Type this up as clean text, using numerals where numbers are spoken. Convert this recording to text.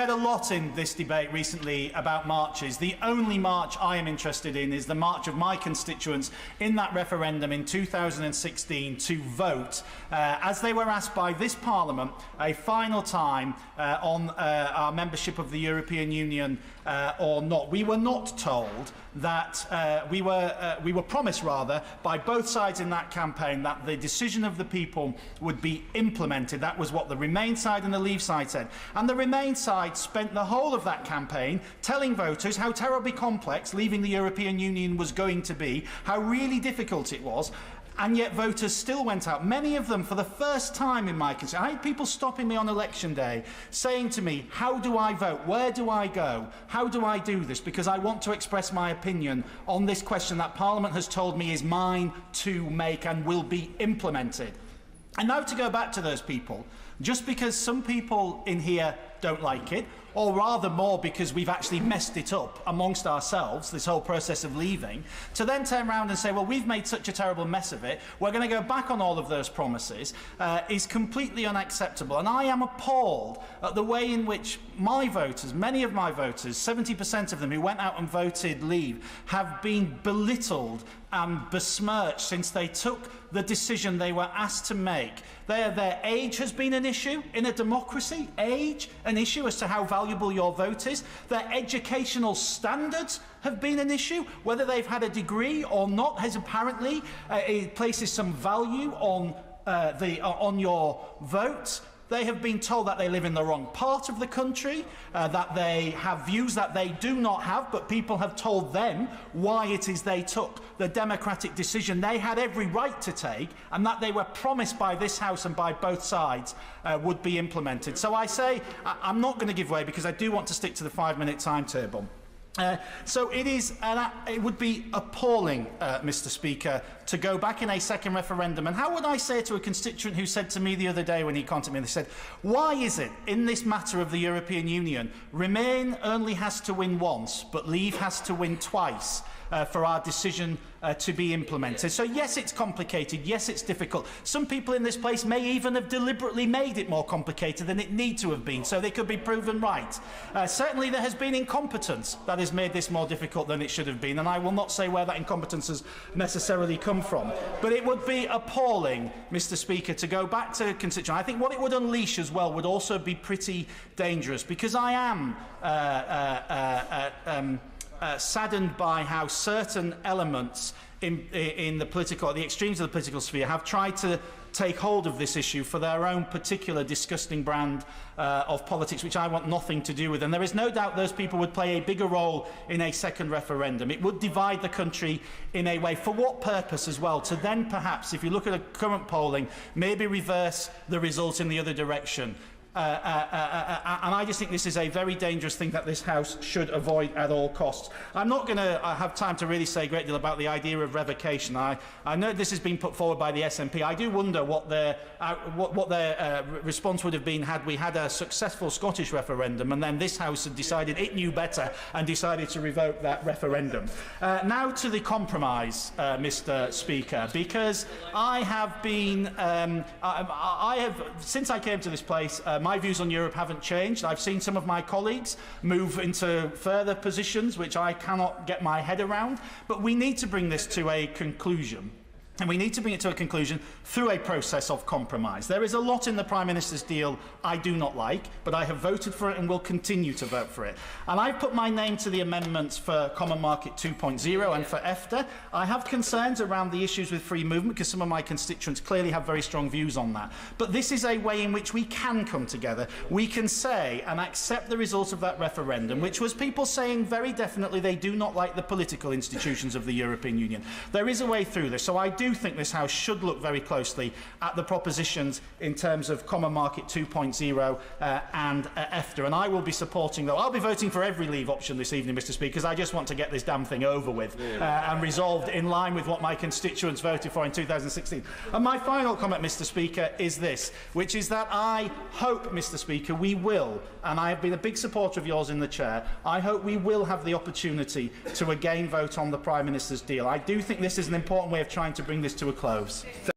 heard a lot in this debate recently about marches. The only march I am interested in is the march of my constituents in that referendum in 2016 to vote, as they were asked by this Parliament a final time on our membership of the European Union or not. We were not told that we were promised, rather, by both sides in that campaign that the decision of the people would be implemented. That was what the Remain side and the Leave side said. And the Remain side spent the whole of that campaign telling voters how terribly complex leaving the European Union was going to be, how really difficult it was. And yet voters still went out, many of them for the first time in my constituency. I had people stopping me on election day saying to me, how do I vote? Where do I go? How do I do this? Because I want to express my opinion on this question that Parliament has told me is mine to make and will be implemented. And now to go back to those people, just because some people in here don't like it, or rather more because we've actually messed it up amongst ourselves, this whole process of leaving, to then turn around and say, well, we've made such a terrible mess of it, we're going to go back on all of those promises, is completely unacceptable. And I am appalled at the way in which my voters, many of my voters, 70% of them who went out and voted Leave, have been belittled and besmirched since they took the decision they were asked to make. Their age has been an issue in a democracy. Age, an issue as to how valuable your vote is. Their educational standards have been an issue. Whether they've had a degree or not has apparently it places some value on your vote. They have been told that they live in the wrong part of the country, that they have views that they do not have, but people have told them why it is they took the democratic decision they had every right to take, and that they were promised by this House and by both sides would be implemented. So I say I'm not going to give way because I do want to stick to the 5-minute timetable. So it would be appalling, Mr. Speaker, to go back in a second referendum. And how would I say to a constituent who said to me the other day when he contacted me, they said, why is it in this matter of the European Union, Remain only has to win once, but Leave has to win twice for our decision to be implemented? So yes, it's complicated, yes, it's difficult. Some people in this place may even have deliberately made it more complicated than it need to have been, so they could be proven right. Certainly there has been incompetence that has made this more difficult than it should have been, and I will not say where that incompetence has necessarily come from. But it would be appalling, Mr. Speaker, to go back to constituents. I think what it would unleash as well would also be pretty dangerous, because I am saddened by how certain elements in the political, at the extremes of the political sphere, have tried to take hold of this issue for their own particular disgusting brand of politics, which I want nothing to do with. And there is no doubt those people would play a bigger role in a second referendum. It would divide the country in a way. For what purpose as well? To then perhaps, if you look at the current polling, maybe reverse the result in the other direction. And I just think this is a very dangerous thing that this House should avoid at all costs. I'm not going to have time to really say a great deal about the idea of revocation. I know this has been put forward by the SNP. I do wonder what their response would have been had we had a successful Scottish referendum and then this House had decided it knew better and decided to revoke that referendum. Now to the compromise, Mr. Speaker, because I have been, since I came to this place, my views on Europe haven't changed. I've seen some of my colleagues move into further positions which I cannot get my head around, but we need to bring this to a conclusion. And we need to bring it to a conclusion through a process of compromise. There is a lot in the Prime Minister's deal I do not like, but I have voted for it and will continue to vote for it. And I've put my name to the amendments for Common Market 2.0 and for EFTA. I have concerns around the issues with free movement because some of my constituents clearly have very strong views on that. But this is a way in which we can come together. We can say and accept the result of that referendum, which was people saying very definitely they do not like the political institutions of the European Union. There is a way through this. So I do think this House should look very closely at the propositions in terms of Common Market 2.0 and EFTA. And I will be supporting, though, I'll be voting for every Leave option this evening, Mr. Speaker, because I just want to get this damn thing over with and resolved in line with what my constituents voted for in 2016. And my final comment, Mr. Speaker, is this, which is that I hope, Mr. Speaker, we will, and I have been a big supporter of yours in the chair, I hope we will have the opportunity to again vote on the Prime Minister's deal. I do think this is an important way of trying to bring this to a close.